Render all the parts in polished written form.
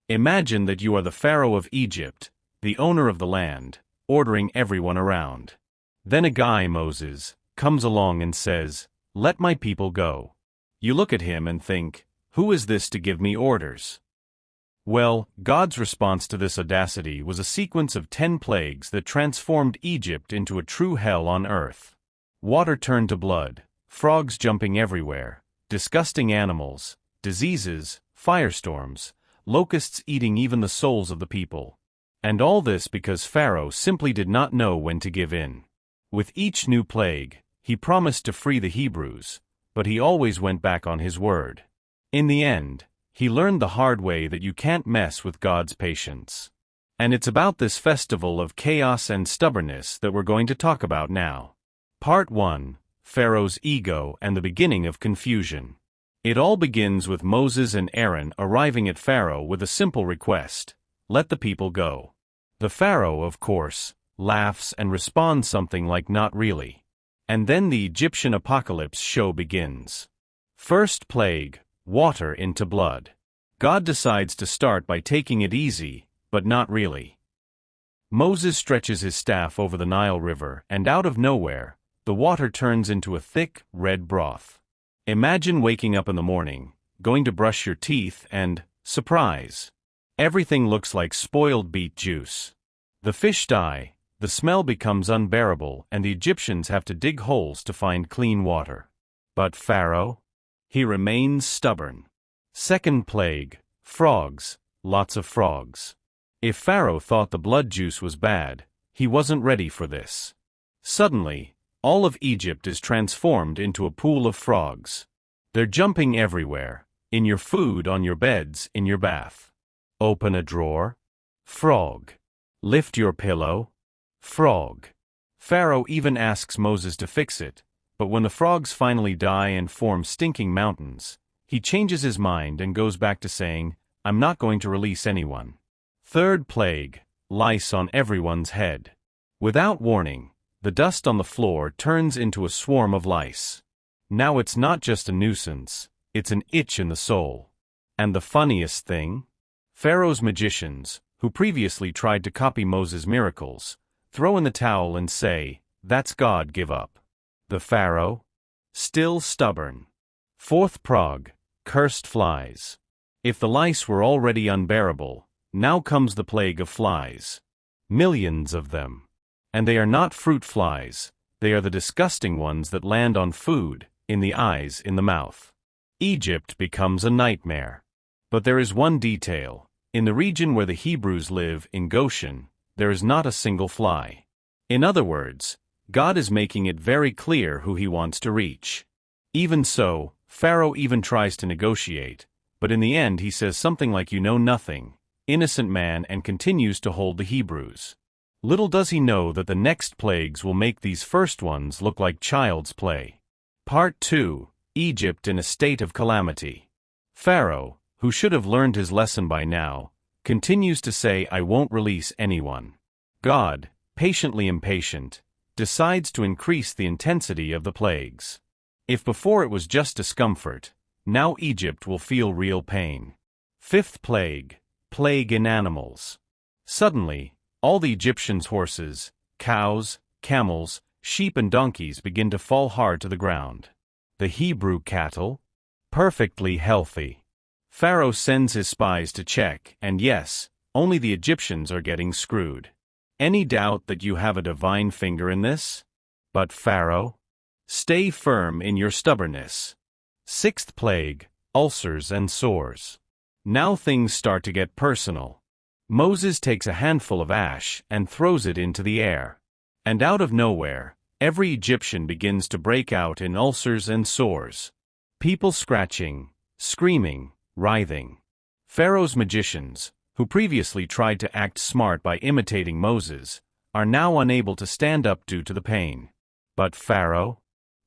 Imagine that you are the Pharaoh of Egypt, the owner of the land, ordering everyone around. Then a guy, Moses, comes along and says, "Let my people go." You look at him and think, who is this to give me orders? Well, God's response to this audacity was a sequence of 10 plagues that transformed Egypt into a true hell on earth. Water turned to blood, frogs jumping everywhere, disgusting animals, diseases, firestorms, locusts eating even the souls of the people. And all this because Pharaoh simply did not know when to give in. With each new plague, he promised to free the Hebrews, but he always went back on his word. In the end, he learned the hard way that you can't mess with God's patience. And it's about this festival of chaos and stubbornness that we're going to talk about now. Part 1, Pharaoh's Ego and the Beginning of Confusion. It all begins with Moses and Aaron arriving at Pharaoh with a simple request: let the people go. The Pharaoh, of course, laughs and responds something like "not really." And then the Egyptian apocalypse show begins. First plague, water into blood. God decides to start by taking it easy, but not really. Moses stretches his staff over the Nile River, and out of nowhere, the water turns into a thick, red broth. Imagine waking up in the morning, going to brush your teeth, and, surprise! Everything looks like spoiled beet juice. The fish die, the smell becomes unbearable, and the Egyptians have to dig holes to find clean water. But Pharaoh? He remains stubborn. Second plague, frogs, lots of frogs. If Pharaoh thought the blood juice was bad, he wasn't ready for this. Suddenly, all of Egypt is transformed into a pool of frogs. They're jumping everywhere, in your food, on your beds, in your bath. Open a drawer? Frog. Lift your pillow? Frog. Pharaoh even asks Moses to fix it, but when the frogs finally die and form stinking mountains, he changes his mind and goes back to saying, "I'm not going to release anyone." Third plague, lice on everyone's head. Without warning, the dust on the floor turns into a swarm of lice. Now it's not just a nuisance, it's an itch in the soul. And the funniest thing? Pharaoh's magicians, who previously tried to copy Moses' miracles, throw in the towel and say, "That's God, give up." The Pharaoh? Still stubborn. Fourth plague, cursed flies. If the lice were already unbearable, now comes the plague of flies. Millions of them. And they are not fruit flies, they are the disgusting ones that land on food, in the eyes, in the mouth. Egypt becomes a nightmare. But there is one detail. In the region where the Hebrews live, in Goshen, there is not a single fly. In other words, God is making it very clear who he wants to reach. Even so, Pharaoh even tries to negotiate, but in the end he says something like "you know nothing, innocent man," and continues to hold the Hebrews. Little does he know that the next plagues will make these first ones look like child's play. Part 2, Egypt in a state of calamity. Pharaoh, who should have learned his lesson by now, continues to say, "I won't release anyone." God, patiently impatient, decides to increase the intensity of the plagues. If before it was just discomfort, now Egypt will feel real pain. Fifth plague, plague in animals. Suddenly, all the Egyptians' horses, cows, camels, sheep and donkeys begin to fall hard to the ground. The Hebrew cattle? Perfectly healthy. Pharaoh sends his spies to check, and yes, only the Egyptians are getting screwed. Any doubt that you have a divine finger in this? But Pharaoh? Stay firm in your stubbornness. Sixth plague, ulcers and sores. Now things start to get personal. Moses takes a handful of ash and throws it into the air. And out of nowhere, every Egyptian begins to break out in ulcers and sores. People scratching, screaming, writhing. Pharaoh's magicians, who previously tried to act smart by imitating Moses, are now unable to stand up due to the pain. But Pharaoh?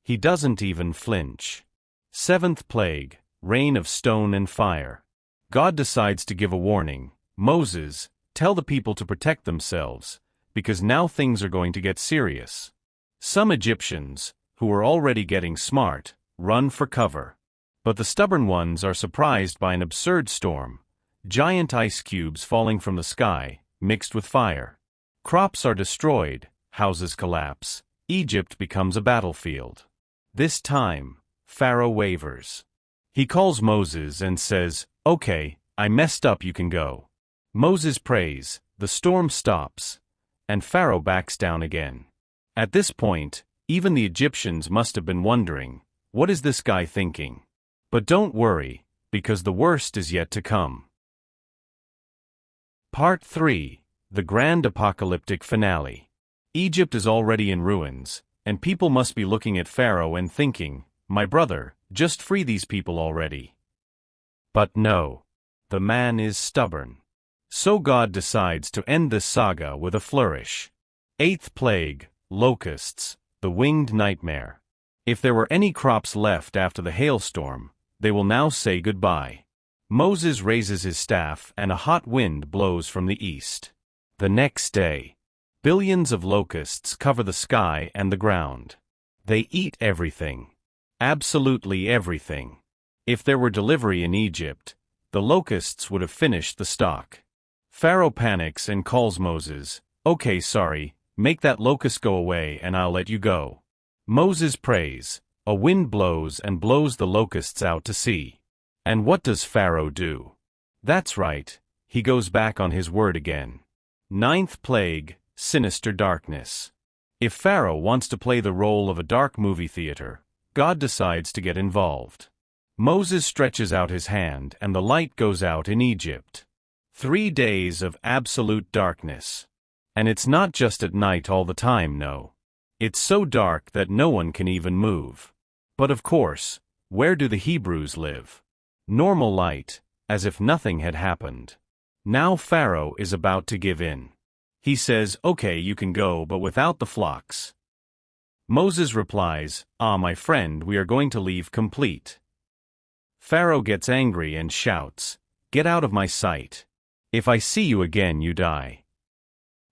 He doesn't even flinch. Seventh plague, rain of stone and fire. God decides to give a warning. "Moses, tell the people to protect themselves, because now things are going to get serious." Some Egyptians, who are already getting smart, run for cover. But the stubborn ones are surprised by an absurd storm. giant ice cubes falling from the sky, mixed with fire. Crops are destroyed, houses collapse, Egypt becomes a battlefield. This time, Pharaoh wavers. He calls Moses and says, "Okay, I messed up, you can go." Moses prays, the storm stops, and Pharaoh backs down again. At this point, even the Egyptians must have been wondering, what is this guy thinking? But don't worry, because the worst is yet to come. Part 3. The Grand Apocalyptic Finale. Egypt is already in ruins, and people must be looking at Pharaoh and thinking, "My brother, just free these people already." But no. The man is stubborn. So God decides to end this saga with a flourish. 8th plague, locusts, the winged nightmare. If there were any crops left after the hailstorm, they will now say goodbye. Moses raises his staff and a hot wind blows from the east. The next day, billions of locusts cover the sky and the ground. They eat everything. Absolutely everything. If there were delivery in Egypt, the locusts would have finished the stock. Pharaoh panics and calls Moses, "Okay, sorry, make that locust go away and I'll let you go." Moses prays, a wind blows and blows the locusts out to sea. And what does Pharaoh do? That's right, he goes back on his word again. 9th plague, sinister darkness. If Pharaoh wants to play the role of a dark movie theater, God decides to get involved. Moses stretches out his hand and the light goes out in Egypt. 3 days of absolute darkness. And it's not just at night all the time, no. It's so dark that no one can even move. But of course, where do the Hebrews live? Normal light, as if nothing had happened. Now Pharaoh is about to give in. He says, "Okay, you can go, but without the flocks." Moses replies, My friend, we are going to leave complete." Pharaoh gets angry and shouts, "Get out of my sight. If I see you again, you die."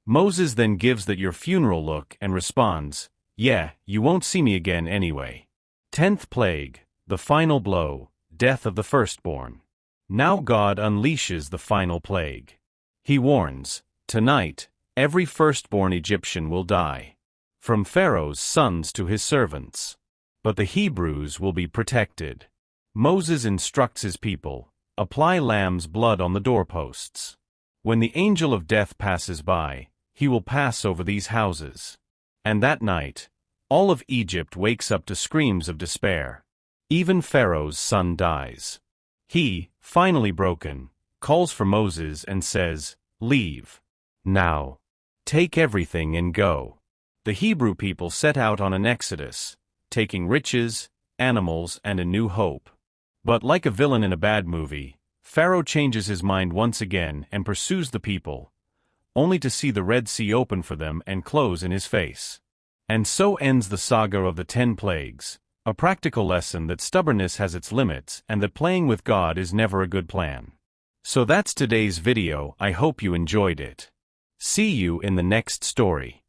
Moses then gives that your funeral look and responds, "Yeah, you won't see me again anyway." 10th plague, the final blow, death of the firstborn. Now God unleashes the final plague. He warns, "Tonight, every firstborn Egyptian will die. From Pharaoh's sons to his servants. But the Hebrews will be protected." Moses instructs his people, "Apply lamb's blood on the doorposts. When the angel of death passes by, he will pass over these houses." And that night, all of Egypt wakes up to screams of despair. Even Pharaoh's son dies. He, finally broken, calls for Moses and says, "Leave. Now. Take everything and go." The Hebrew people set out on an exodus, taking riches, animals, and a new hope. But like a villain in a bad movie, Pharaoh changes his mind once again and pursues the people, only to see the Red Sea open for them and close in his face. And so ends the saga of the 10 plagues, a practical lesson that stubbornness has its limits and that playing with God is never a good plan. So that's today's video. I hope you enjoyed it. See you in the next story.